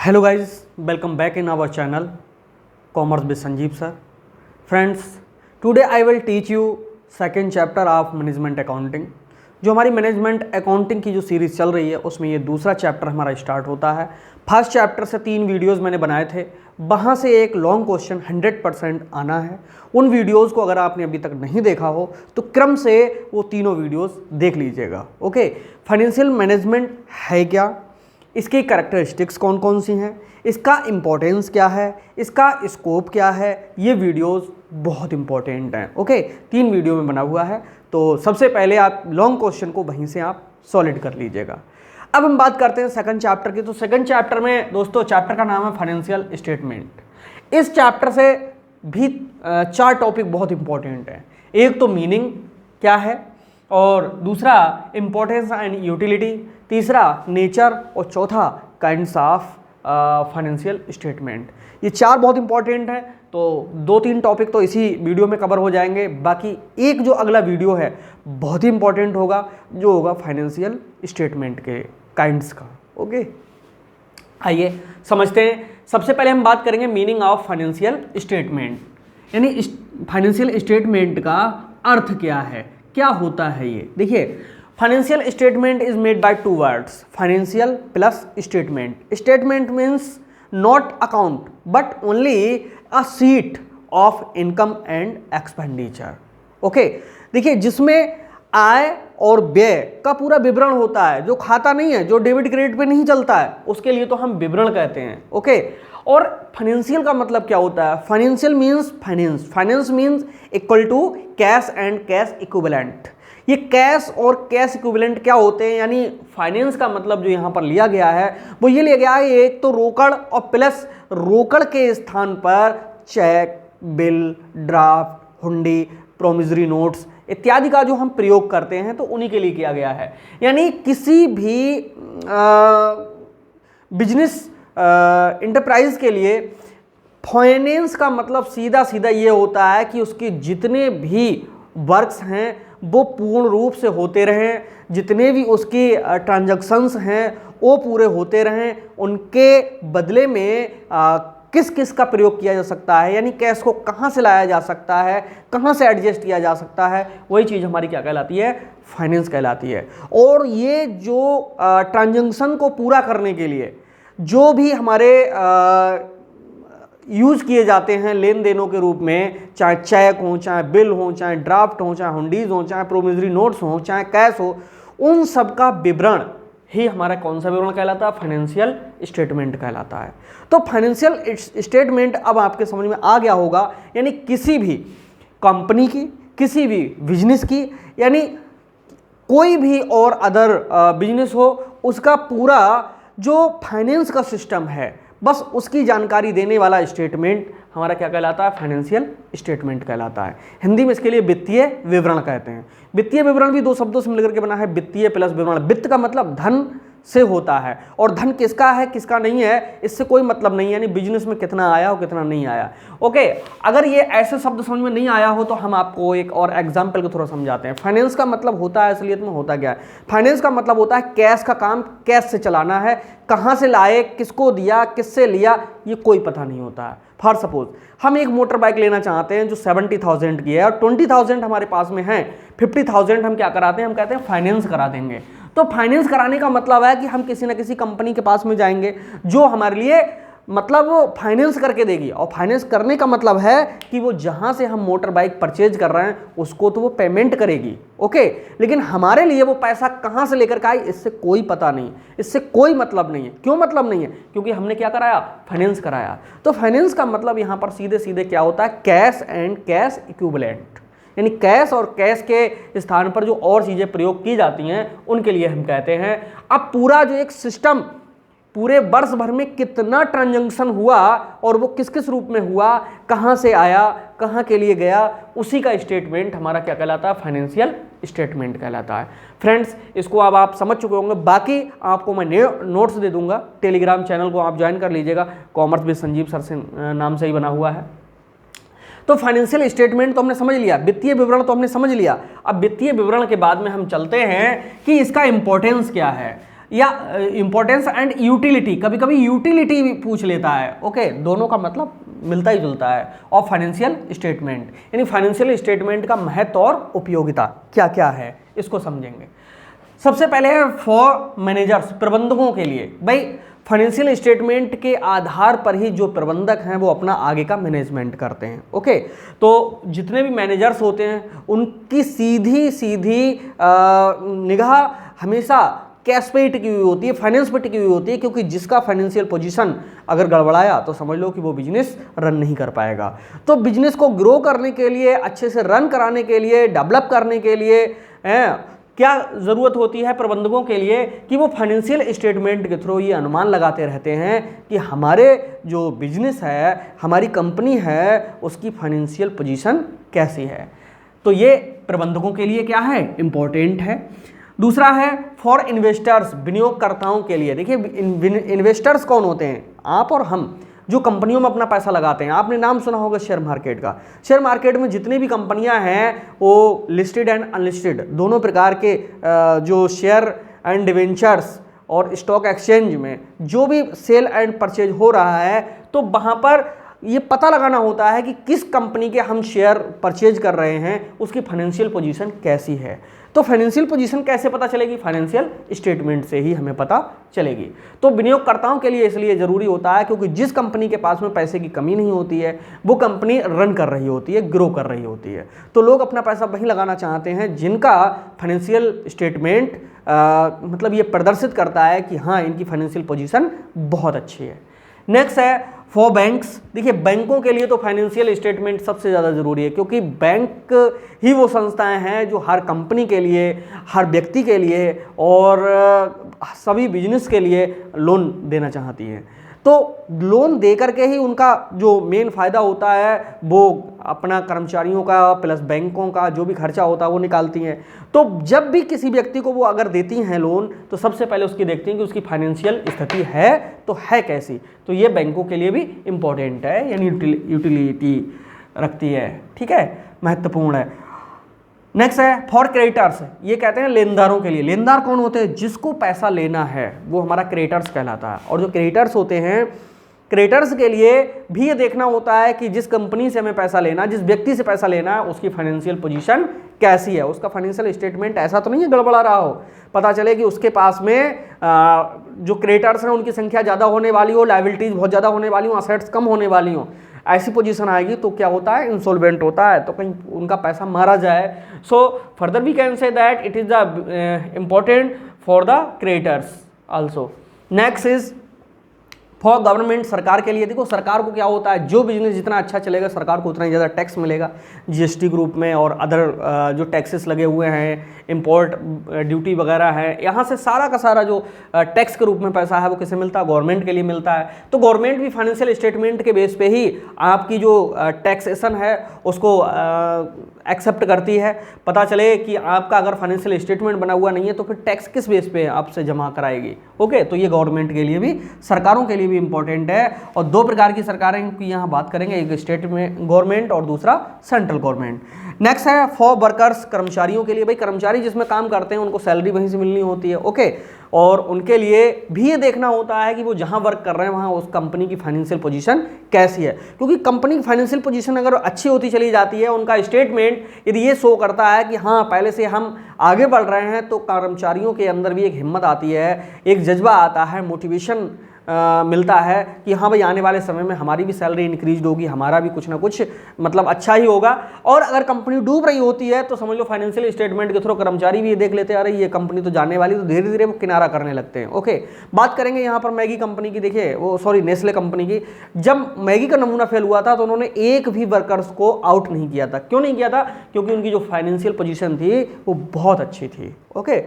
Hello guys, welcome back in our channel Commerce with Sanjeev sir. Friends, today I will teach you second chapter of Management Accounting. जो हमारी management accounting की जो series चल रही है उसमें ये दूसरा चैप्टर हमारा स्टार्ट होता है। फर्स्ट चैप्टर से 3 वीडियोस मैंने बनाए थे, वहाँ से एक लॉन्ग क्वेश्चन 100% आना है। उन वीडियोस को अगर आपने अभी तक नहीं देखा हो तो क्रम से वो तीनों वीडियोस देख लीजिएगा। ओके, फाइनेंशियल मैनेजमेंट है क्या, इसकी कैरेक्टरिस्टिक्स कौन कौन सी हैं, इसका इम्पोर्टेंस क्या है, इसका स्कोप क्या है, ये वीडियोस बहुत इंपॉर्टेंट हैं। ओके, 3 वीडियो में बना हुआ है, तो सबसे पहले आप लॉन्ग क्वेश्चन को वहीं से आप सॉलिड कर लीजिएगा। अब हम बात करते हैं सेकंड चैप्टर की। तो सेकंड चैप्टर में दोस्तों चैप्टर का नाम है फाइनेंशियल स्टेटमेंट। इस चैप्टर से भी 4 टॉपिक बहुत इंपॉर्टेंट हैं। एक तो मीनिंग क्या है, और दूसरा इंपॉर्टेंस एंड यूटिलिटी, तीसरा नेचर, और चौथा काइंड्स ऑफ फाइनेंशियल स्टेटमेंट। ये 4 बहुत इंपॉर्टेंट हैं, तो 2-3 टॉपिक तो इसी वीडियो में कवर हो जाएंगे। बाकी एक जो अगला वीडियो है बहुत ही इंपॉर्टेंट होगा, जो होगा फाइनेंशियल स्टेटमेंट के काइंड्स का। ओके, आइए समझते हैं। सबसे पहले हम बात करेंगे मीनिंग ऑफ फाइनेंशियल स्टेटमेंट, यानी फाइनेंशियल स्टेटमेंट का अर्थ क्या है, क्या होता है ये। देखिए, financial statement is made by 2 words, financial plus statement. Statement means not account but only a sheet of income and expenditure. Okay, देखिए जिसमें आय और व्यय का पूरा विवरण होता है, जो खाता नहीं है, जो डेबिट क्रेडिट पे नहीं चलता है, उसके लिए तो हम विवरण कहते हैं। ओके, और फाइनेंशियल का मतलब क्या होता है? Financial means finance, finance means equal to cash and cash equivalent. ये कैश और कैश इक्विवेलेंट क्या होते हैं, यानी फाइनेंस का मतलब जो यहाँ पर लिया गया है वो ये लिया गया है, एक तो रोकड़ और प्लस रोकड़ के स्थान पर चेक, बिल, ड्राफ्ट, हुंडी, प्रोमिसरी नोट्स इत्यादि का जो हम प्रयोग करते हैं तो उन्हीं के लिए किया गया है। यानी किसी भी बिजनेस इंटरप्राइज के लिए फाइनेंस का मतलब सीधा सीधा ये होता है कि उसके जितने भी वर्क्स हैं वो पूर्ण रूप से होते रहें, जितने भी उसकी ट्रांजैक्शंस हैं वो पूरे होते रहें, उनके बदले में किस किस का प्रयोग किया जा सकता है, यानी कैश को कहाँ से लाया जा सकता है, कहाँ से एडजस्ट किया जा सकता है, वही चीज़ हमारी क्या कहलाती है? फाइनेंस कहलाती है। और ये जो ट्रांजैक्शन को पूरा करने के लिए जो भी हमारे यूज़ किए जाते हैं लेन देनों के रूप में, चाहे चेक हो, चाहे बिल हो, चाहे ड्राफ्ट हो, चाहे हुंडीज हो, चाहे प्रोमिसरी नोट्स हो, चाहे कैश हो, उन सब का विवरण ही हमारा कौन सा विवरण कहलाता है? फाइनेंशियल स्टेटमेंट कहलाता है। तो फाइनेंशियल स्टेटमेंट अब आपके समझ में आ गया होगा, यानी किसी भी कंपनी की, किसी भी बिजनेस की, यानी कोई भी और अदर बिजनेस हो, उसका पूरा जो फाइनेंस का सिस्टम है बस उसकी जानकारी देने वाला स्टेटमेंट हमारा क्या कहलाता है? फाइनेंशियल स्टेटमेंट कहलाता है। हिंदी में इसके लिए वित्तीय विवरण कहते हैं। वित्तीय विवरण भी 2 शब्दों से मिलकर के बना है, वित्तीय प्लस विवरण। वित्त का मतलब धन से होता है, और धन किसका है किसका नहीं है इससे कोई मतलब नहीं, यानी बिजनेस में कितना आया और कितना नहीं आया। ओके, अगर ये ऐसे शब्द समझ में नहीं आया हो तो हम आपको एक और एग्जाम्पल को थोड़ा समझाते हैं। फाइनेंस का मतलब होता है असलियत में होता क्या है? फाइनेंस का मतलब होता है कैश का काम कैश से चलाना है, कहाँ से लाए, किसको दिया, किससे लिया, ये कोई पता नहीं होता है। फॉर सपोज हम एक मोटर बाइक लेना चाहते हैं जो 70,000 की है और 20,000 हमारे पास में है, 50,000 हम क्या कराते हैं? हम कहते हैं फाइनेंस करा देंगे। तो फाइनेंस कराने का मतलब है कि हम किसी न किसी कंपनी के पास में जाएंगे जो हमारे लिए मतलब वो फाइनेंस करके देगी, और फाइनेंस करने का मतलब है कि वो जहाँ से हम मोटर बाइक परचेज कर रहे हैं उसको तो वो पेमेंट करेगी। ओके, लेकिन हमारे लिए वो पैसा कहाँ से लेकर के आई इससे कोई पता नहीं, इससे कोई मतलब नहीं है। क्यों मतलब नहीं है? क्योंकि हमने क्या कराया? फाइनेंस कराया। तो फाइनेंस का मतलब यहाँ पर सीधे सीधे क्या होता है? कैश एंड कैश इक्विवेलेंट, यानी कैश और कैश के स्थान पर जो और चीज़ें प्रयोग की जाती हैं उनके लिए हम कहते हैं। अब पूरा जो एक सिस्टम पूरे वर्ष भर में कितना ट्रांजैक्शन हुआ और वो किस किस रूप में हुआ, कहाँ से आया, कहाँ के लिए गया, उसी का स्टेटमेंट हमारा क्या कहलाता है? फाइनेंशियल स्टेटमेंट कहलाता है। फ्रेंड्स, इसको अब आप समझ चुके होंगे। बाकी आपको मैं नोट्स दे दूंगा, टेलीग्राम चैनल को आप ज्वाइन कर लीजिएगा, कॉमर्स विद संजीव सर से नाम से ही बना हुआ है। तो फाइनेंशियल स्टेटमेंट तो हमने समझ लिया, वित्तीय विवरण तो हमने समझ लिया। अब वित्तीय विवरण के बाद में हम चलते हैं कि इसका इंपॉर्टेंस क्या है। या इंपॉर्टेंस एंड यूटिलिटी, कभी कभी यूटिलिटी भी पूछ लेता है। ओके, दोनों का मतलब मिलता ही जुलता है। और फाइनेंशियल स्टेटमेंट, यानी फाइनेंशियल स्टेटमेंट का महत्व और उपयोगिता क्या क्या है इसको समझेंगे। सबसे पहले है फॉर मैनेजर्स, प्रबंधकों के लिए। भाई फाइनेंशियल स्टेटमेंट के आधार पर ही जो प्रबंधक हैं वो अपना आगे का मैनेजमेंट करते हैं। ओके, तो जितने भी मैनेजर्स होते हैं उनकी सीधी सीधी निगाह हमेशा कैश पे ही टिकी हुई होती है, फाइनेंस पे टिकी हुई होती है, क्योंकि जिसका फाइनेंशियल पोजीशन अगर गड़बड़ाया तो समझ लो कि वो बिजनेस रन नहीं कर पाएगा। तो बिजनेस को ग्रो करने के लिए, अच्छे से रन कराने के लिए, डेवलप करने के लिए क्या ज़रूरत होती है प्रबंधकों के लिए कि वो फाइनेंशियल स्टेटमेंट के थ्रू ये अनुमान लगाते रहते हैं कि हमारे जो बिजनेस है, हमारी कंपनी है, उसकी फाइनेंशियल पोजीशन कैसी है। तो ये प्रबंधकों के लिए क्या है, इम्पोर्टेंट है। दूसरा है फॉर इन्वेस्टर्स, विनियोगकर्ताओं के लिए। देखिए इन्वेस्टर्स कौन होते हैं, आप और हम जो कंपनियों में अपना पैसा लगाते हैं। आपने नाम सुना होगा शेयर मार्केट का। शेयर मार्केट में जितनी भी कंपनियां हैं वो लिस्टेड एंड अनलिस्टेड दोनों प्रकार के जो शेयर एंड डिवेंचर्स और स्टॉक एक्सचेंज में जो भी सेल एंड परचेज हो रहा है, तो वहाँ पर ये पता लगाना होता है कि किस कंपनी के हम शेयर परचेज कर रहे हैं, उसकी फाइनेंशियल पोजीशन कैसी है। तो फाइनेंशियल पोजीशन कैसे पता चलेगी, फाइनेंशियल स्टेटमेंट से ही हमें पता चलेगी। तो विनियोगकर्ताओं के लिए इसलिए ज़रूरी होता है क्योंकि जिस कंपनी के पास में पैसे की कमी नहीं होती है, वो कंपनी रन कर रही होती है, ग्रो कर रही होती है। तो लोग अपना पैसा वहीं लगाना चाहते हैं जिनका फाइनेंशियल स्टेटमेंट मतलब ये प्रदर्शित करता है कि हाँ, इनकी फाइनेंशियल पोजीशन बहुत अच्छी है। नेक्स्ट है फॉर बैंक्स। देखिए बैंकों के लिए तो फाइनेंशियल स्टेटमेंट सबसे ज़्यादा ज़रूरी है, क्योंकि बैंक ही वो संस्थाएं हैं जो हर कंपनी के लिए, हर व्यक्ति के लिए और सभी बिजनेस के लिए लोन देना चाहती हैं। तो लोन दे करके ही उनका जो मेन फ़ायदा होता है वो अपना कर्मचारियों का प्लस बैंकों का जो भी खर्चा होता है वो निकालती हैं। तो जब भी किसी व्यक्ति को वो अगर देती हैं लोन, तो सबसे पहले उसकी देखती हैं कि उसकी फाइनेंशियल स्थिति है तो है कैसी। तो ये बैंकों के लिए भी इम्पोर्टेंट है, यानी यूटिलिटी रखती है। ठीक है, महत्वपूर्ण है। नेक्स्ट है फॉर क्रेडिटर्स, ये कहते हैं लेनदारों के लिए। लेनदार कौन होते हैं, जिसको पैसा लेना है वो हमारा क्रेडिटर्स कहलाता है। और जो क्रेडिटर्स होते हैं, क्रेडिटर्स के लिए भी ये देखना होता है कि जिस कंपनी से हमें पैसा लेना, जिस व्यक्ति से पैसा लेना है, उसकी फाइनेंशियल पोजीशन कैसी है, उसका फाइनेंशियल स्टेटमेंट ऐसा तो नहीं है गड़बड़ा रहा हो। पता चले कि उसके पास में जो क्रेडिटर्स हैं उनकी संख्या ज़्यादा होने वाली हो, लायबिलिटीज़ बहुत ज़्यादा होने वाली हो, असेट्स कम होने वाली हो, ऐसी पोजीशन आएगी तो क्या होता है, इंसॉल्वेंट होता है, तो कहीं उनका पैसा मारा जाए। So further we can say that it is the important for the creditors also. Next is for government, सरकार के लिए। देखो सरकार को क्या होता है, जो बिजनेस जितना अच्छा चलेगा सरकार को उतना ही ज़्यादा टैक्स मिलेगा, जीएसटी ग्रुप में और अदर जो टैक्सेस लगे हुए हैं, इंपोर्ट ड्यूटी वगैरह है, यहाँ से सारा का सारा जो टैक्स के रूप में पैसा है वो किसे मिलता है, गवर्नमेंट के लिए मिलता है। तो गवर्नमेंट भी फाइनेंशियल स्टेटमेंट के बेस पे ही आपकी जो टैक्सेशन है उसको एक्सेप्ट करती है। पता चले कि आपका अगर फाइनेंशियल स्टेटमेंट बना हुआ नहीं है तो फिर टैक्स किस बेस पे आपसे जमा कराएगी। ओके, तो ये गवर्नमेंट के लिए भी, सरकारों के लिए भी इंपॉर्टेंट है। और दो प्रकार की सरकारें की यहाँ बात करेंगे, एक स्टेट में गवर्नमेंट और दूसरा सेंट्रल गवर्नमेंट। नेक्स्ट है फॉर वर्कर्स, कर्मचारियों के लिए। भाई कर्मचारी जिसमें काम करते हैं उनको सैलरी वहीं से मिलनी होती है। ओके, और उनके लिए भी ये देखना होता है कि वो जहाँ वर्क कर रहे हैं वहाँ उस कंपनी की फाइनेंशियल पोजीशन कैसी है, क्योंकि कंपनी की फाइनेंशियल पोजीशन अगर अच्छी होती चली जाती है, उनका स्टेटमेंट यदि ये शो करता है कि हाँ पहले से हम आगे बढ़ रहे हैं, तो कर्मचारियों के अंदर भी एक हिम्मत आती है, एक जज्बा आता है, मोटिवेशन मिलता है कि हाँ भाई आने वाले समय में हमारी भी सैलरी इंक्रीज होगी, हमारा भी कुछ ना कुछ मतलब अच्छा ही होगा। और अगर कंपनी डूब रही होती है तो समझ लो फाइनेंशियल स्टेटमेंट के थ्रू कर्मचारी भी ये देख लेते हैं अरे ये कंपनी तो जाने वाली, तो धीरे धीरे वो किनारा करने लगते हैं। ओके, बात करेंगे यहाँ पर मैगी कंपनी की। देखिए वो नेस्ले कंपनी की, जब मैगी का नमूना फेल हुआ था तो उन्होंने एक भी वर्कर्स को आउट नहीं किया था। क्यों नहीं किया था, क्योंकि उनकी जो फाइनेंशियल पोजीशन थी वो बहुत अच्छी थी। ओके,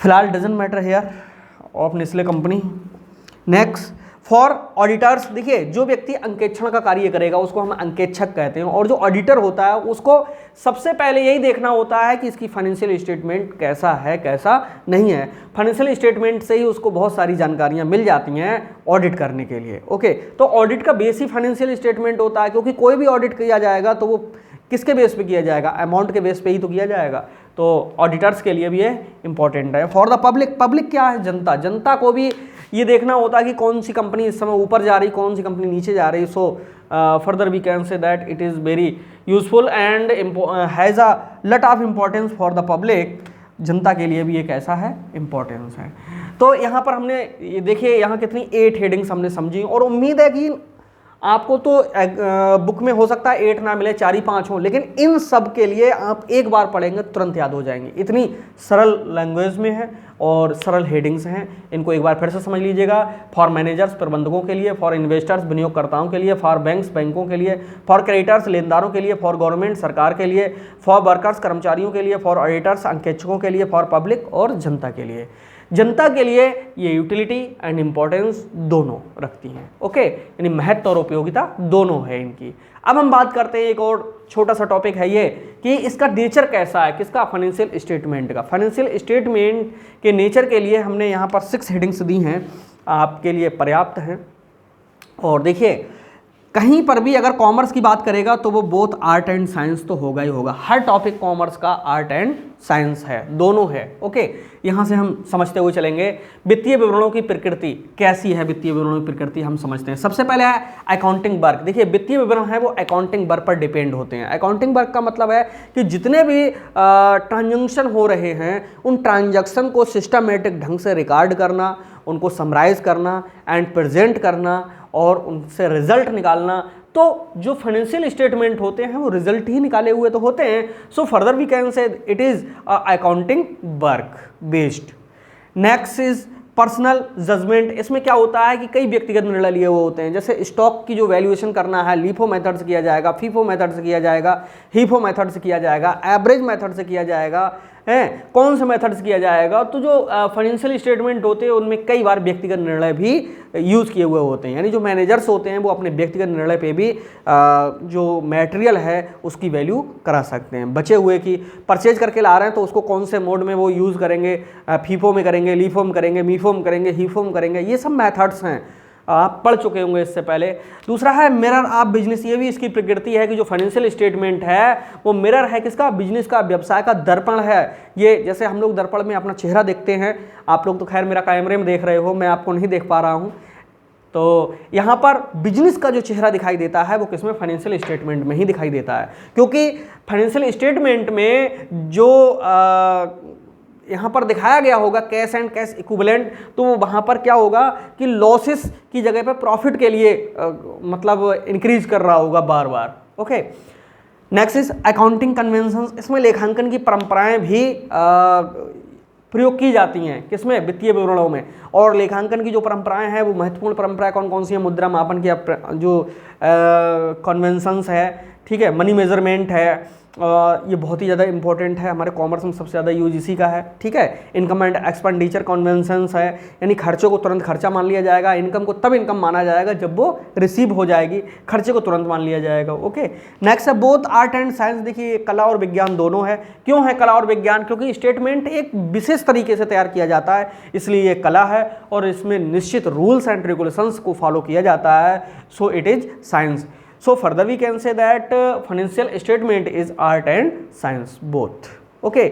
फिलहाल doesn't matter here of Nestle company. Next four auditors. देखिए जो व्यक्ति अंकेक्षण का कार्य करेगा उसको हम अंकेक्षक कहते हैं, और जो ऑडिटर होता है उसको सबसे पहले यही देखना होता है कि इसकी फाइनेंशियल स्टेटमेंट कैसा है कैसा नहीं है। फाइनेंशियल स्टेटमेंट से ही उसको बहुत सारी जानकारियां मिल जाती हैं ऑडिट करने के लिए। ओके, तो ऑडिट का बेस ही फाइनेंशियल स्टेटमेंट होता है, क्योंकि कोई भी ऑडिट किया जाएगा तो वो किसके बेस पे किया जाएगा, अमाउंट के बेस पे ही तो किया जाएगा। तो ऑडिटर्स के लिए भी ये इंपॉर्टेंट है। फॉर द पब्लिक, पब्लिक क्या है? जनता। जनता को भी ये देखना होता है कि कौन सी कंपनी इस समय ऊपर जा रही, कौन सी कंपनी नीचे जा रही। So further we can say that it is very useful and has a lot of importance for the public. जनता के लिए भी एक ऐसा है इम्पोर्टेंस है। तो यहाँ पर हमने ये देखिए यहाँ कितनी 8 हेडिंग्स हमने समझी, और उम्मीद है कि आपको तो बुक में हो सकता है 8 ना मिले, 4 ही 5 हो, लेकिन इन सब के लिए आप एक बार पढ़ेंगे तुरंत याद हो जाएंगे। इतनी सरल लैंग्वेज में है और सरल हेडिंग्स हैं, इनको एक बार फिर से समझ लीजिएगा। फॉर मैनेजर्स, प्रबंधकों के लिए, फॉर इन्वेस्टर्स, विनियोगकर्ताओं के लिए, फॉर बैंक्स, बैंकों के लिए, फॉर क्रेडिटर्स, लेनदारों के लिए, फॉर गवर्नमेंट, सरकार के लिए, फॉर वर्कर्स, कर्मचारियों के लिए, फॉर ऑडिटर्स, अंकेक्षकों के लिए, फॉर पब्लिक और जनता के लिए। जनता के लिए ये यूटिलिटी एंड इम्पोर्टेंस दोनों रखती हैं। ओके, यानी महत्व और उपयोगिता दोनों है इनकी। अब हम बात करते हैं, एक और छोटा सा टॉपिक है ये कि इसका नेचर कैसा है, किसका? फाइनेंशियल स्टेटमेंट का। फाइनेंशियल स्टेटमेंट के नेचर के लिए हमने यहाँ पर 6 हेडिंग्स दी हैं, आपके लिए पर्याप्त हैं। और देखिए कहीं पर भी अगर कॉमर्स की बात करेगा तो वो बोथ आर्ट एंड साइंस तो होगा ही होगा। हर टॉपिक कॉमर्स का आर्ट एंड साइंस है, दोनों है। ओके, यहाँ से हम समझते हुए चलेंगे वित्तीय विवरणों की प्रकृति कैसी है। वित्तीय विवरणों की प्रकृति हम समझते हैं। सबसे पहले है अकाउंटिंग वर्क। देखिए वित्तीय विवरण है वो अकाउंटिंग वर्क पर डिपेंड होते हैं। अकाउंटिंग वर्क का मतलब है कि जितने भी ट्रांजैक्शन हो रहे हैं उन ट्रांजैक्शन को सिस्टमेटिक ढंग से रिकॉर्ड करना, उनको समराइज करना एंड प्रेजेंट करना और उनसे रिजल्ट निकालना। तो जो फाइनेंशियल स्टेटमेंट होते हैं वो रिजल्ट ही निकाले हुए तो होते हैं। So further we can say it is accounting work based. Next is personal judgement. इसमें क्या होता है कि कई व्यक्तिगत निर्णय लिए हुए होते हैं, जैसे स्टॉक की जो वैल्यूएशन करना है लिफो मेथड से किया जाएगा, फीफो मेथड से किया जाएगा, हीफो मेथड से किया जाएगा, एवरेज मेथड से किया जाएगा, है कौन से मेथड से किया जाएगा। तो जो फाइनेंशियल स्टेटमेंट होते हैं उनमें कई बार व्यक्तिगत निर्णय भी यूज़ किए हुए होते हैं, यानी जो मैनेजर्स होते हैं वो अपने व्यक्तिगत निर्णय पे भी जो मटेरियल है उसकी वैल्यू करा सकते हैं। बचे हुए की परचेज करके ला रहे हैं तो उसको कौन से मोड में वो यूज़ करेंगे, फीफो में करेंगे, लीफो में करेंगे, मीफो में करेंगे, हीफो में करेंगे, ये सब मैथड्स हैं, आप पढ़ चुके होंगे इससे पहले। दूसरा है मिरर ऑफ बिजनेस। ये भी इसकी प्रकृति है कि जो फाइनेंशियल स्टेटमेंट है वो मिरर है किसका? बिजनेस का, व्यवसाय का दर्पण है। ये जैसे हम लोग दर्पण में अपना चेहरा देखते हैं, आप लोग तो खैर मेरा कैमरे में देख रहे हो, मैं आपको नहीं देख पा रहा हूँ। तो यहाँ पर बिजनेस का जो चेहरा दिखाई देता है वो किसमें? फाइनेंशियल स्टेटमेंट में ही दिखाई देता है, क्योंकि फाइनेंशियल स्टेटमेंट में जो यहाँ पर दिखाया गया होगा कैश एंड कैश इक्विवेलेंट, तो वहाँ पर क्या होगा कि लॉसेस की जगह पर प्रॉफिट के लिए मतलब इंक्रीज कर रहा होगा बार बार। Okay, next is accounting conventions. इसमें लेखांकन की परंपराएं भी प्रयोग की जाती हैं, किसमें? वित्तीय विवरणों में। और लेखांकन की जो परंपराएं हैं वो महत्वपूर्ण परंपराएं कौन कौन सी हैं? मुद्रा मापन की जो कन्वेंशंस है, ठीक है, मनी मेजरमेंट है, ये बहुत ही ज़्यादा इंपॉर्टेंट है, हमारे कॉमर्स में सबसे ज़्यादा यूज इसी का है, ठीक है। इनकम एंड एक्सपेंडिचर कन्वेंशंस है, यानी खर्चों को तुरंत खर्चा मान लिया जाएगा, इनकम को तब इनकम माना जाएगा जब वो रिसीव हो जाएगी, खर्चे को तुरंत मान लिया जाएगा। ओके, नेक्स्ट है बोथ आर्ट एंड साइंस। देखिए कला और विज्ञान दोनों है। क्यों है कला और विज्ञान? क्योंकि स्टेटमेंट एक विशेष तरीके से तैयार किया जाता है, इसलिए ये कला है और इसमें निश्चित रूल्स एंड रेगुलेशंस को फॉलो किया जाता है, so it is science. So further we can say that financial statement is art and science both. Okay.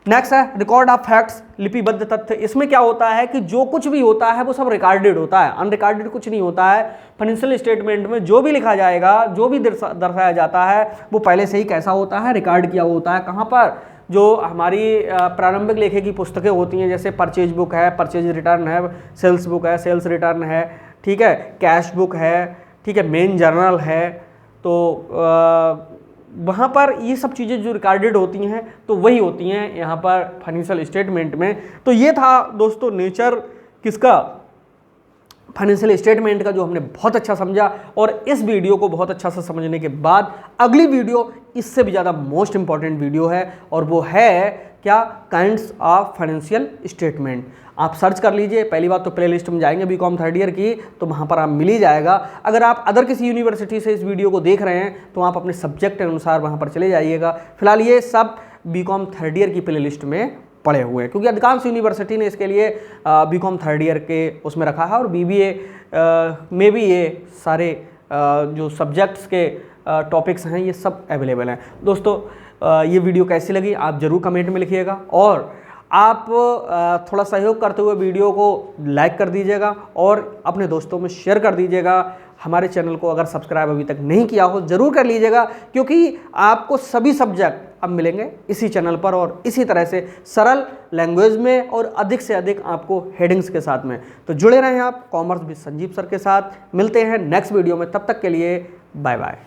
Next है रिकॉर्ड ऑफ फैक्ट्स, लिपिबद्ध तथ्य। इसमें क्या होता है कि जो कुछ भी होता है वो सब रिकॉर्डेड होता है, अनरिकॉर्डेड कुछ नहीं होता है। फाइनेंशियल स्टेटमेंट में जो भी लिखा जाएगा, जो भी दर्शाया जाता है वो पहले से ही कैसा होता है? रिकॉर्ड किया होता है। कहाँ पर? जो हमारी प्रारंभिक लेखे की पुस्तकें होती हैं, जैसे परचेज बुक है, परचेज रिटर्न है, सेल्स बुक है, सेल्स रिटर्न है, ठीक है, कैश बुक है, ठीक है, मेन जर्नल है। तो वहाँ पर ये सब चीज़ें जो रिकॉर्डेड होती हैं तो वही होती हैं यहाँ पर फाइनेंशियल स्टेटमेंट में। तो ये था दोस्तों नेचर किसका? फाइनेंशियल स्टेटमेंट का, जो हमने बहुत अच्छा समझा। और इस वीडियो को बहुत अच्छा से समझने के बाद अगली वीडियो इससे भी ज़्यादा मोस्ट इंपॉर्टेंट वीडियो है, और वो है क्या? Kinds of financial statement. आप सर्च कर लीजिए, पहली बात तो प्ले लिस्ट में जाएंगे बीकॉम थर्ड ईयर की, तो वहाँ पर आप मिल ही जाएगा। अगर आप अदर किसी यूनिवर्सिटी से इस वीडियो को देख रहे हैं तो आप अपने सब्जेक्ट के अनुसार वहाँ पर चले जाइएगा। फिलहाल ये सब बीकॉम थर्ड ईयर की प्ले लिस्ट में पड़े हुए हैं, क्योंकि अधिकांश यूनिवर्सिटी ने इसके लिए बीकॉम थर्ड ईयर के उसमें रखा है, और बीबीए में भी ये सारे जो सब्जेक्ट्स के टॉपिक्स हैं ये सब अवेलेबल हैं। दोस्तों ये वीडियो कैसी लगी आप ज़रूर कमेंट में लिखिएगा, और आप थोड़ा सहयोग करते हुए वीडियो को लाइक कर दीजिएगा और अपने दोस्तों में शेयर कर दीजिएगा। हमारे चैनल को अगर सब्सक्राइब अभी तक नहीं किया हो ज़रूर कर लीजिएगा, क्योंकि आपको सभी सब्जेक्ट अब मिलेंगे इसी चैनल पर और इसी तरह से सरल लैंग्वेज में और अधिक से अधिक आपको हेडिंग्स के साथ में। तो जुड़े रहें आप कॉमर्स विद संजीव सर के साथ। मिलते हैं नेक्स्ट वीडियो में, तब तक के लिए बाय बाय।